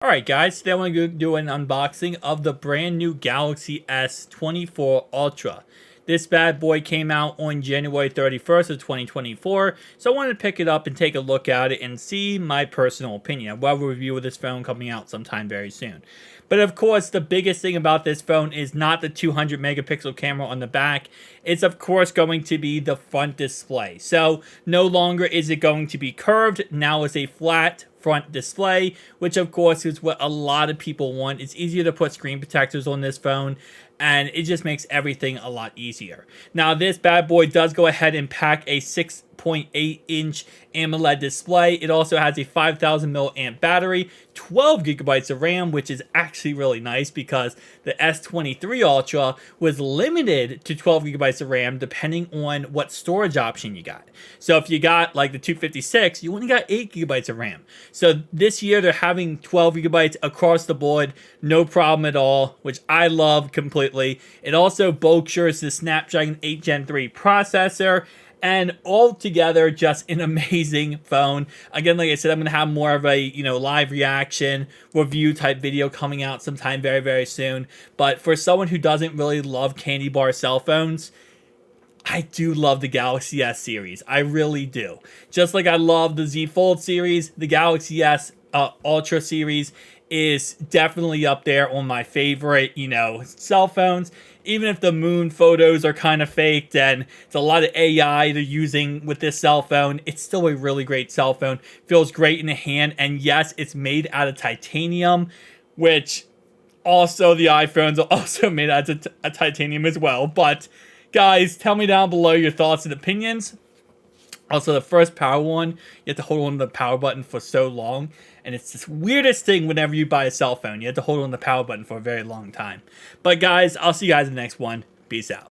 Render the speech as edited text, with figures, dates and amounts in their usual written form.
Alright guys, today I'm going to do an unboxing of the brand new Galaxy S24 Ultra. This bad boy came out on January 31st of 2024, so I wanted to pick it up and take a look at it and see my personal opinion. We'll have a review of this phone coming out sometime very soon. But of course, the biggest thing about this phone is not the 200 megapixel camera on the back. It's of course going to be the front display. So no longer is it going to be curved, now it's a flat front display, which of course is what a lot of people want. It's easier to put screen protectors on this phone, and it just makes everything a lot easier. Now this bad boy does go ahead and pack a 6.8-inch AMOLED display. It also has a 5000 milliamp battery, 12 gigabytes of RAM, which is actually really nice because the S23 Ultra was limited to 12 gigabytes of RAM depending on what storage option you got. So if you got like the 256, you only got 8 gigabytes of RAM. So this year they're having 12 gigabytes across the board, no problem at all, which I love completely. It also bulk shares the Snapdragon 8 Gen 3 processor, and altogether just an amazing phone. Again, like I said, I'm going to have more of a, live reaction review type video coming out sometime very, very soon. But for someone who doesn't really love candy bar cell phones, I do love the Galaxy S series. I really do. Just like I love the Z Fold series, the Galaxy S Ultra series is definitely up there on my favorite, cell phones. Even if the moon photos are kind of faked and it's a lot of AI they're using with this cell phone, it's still a really great cell phone. Feels great in the hand, and yes, it's made out of titanium, which also the iPhones are also made out of titanium as well. But guys, tell me down below your thoughts and opinions. Also, the first power one, you have to hold on to the power button for so long. And it's this weirdest thing whenever you buy a cell phone. You have to hold on to the power button for a very long time. But guys, I'll see you guys in the next one. Peace out.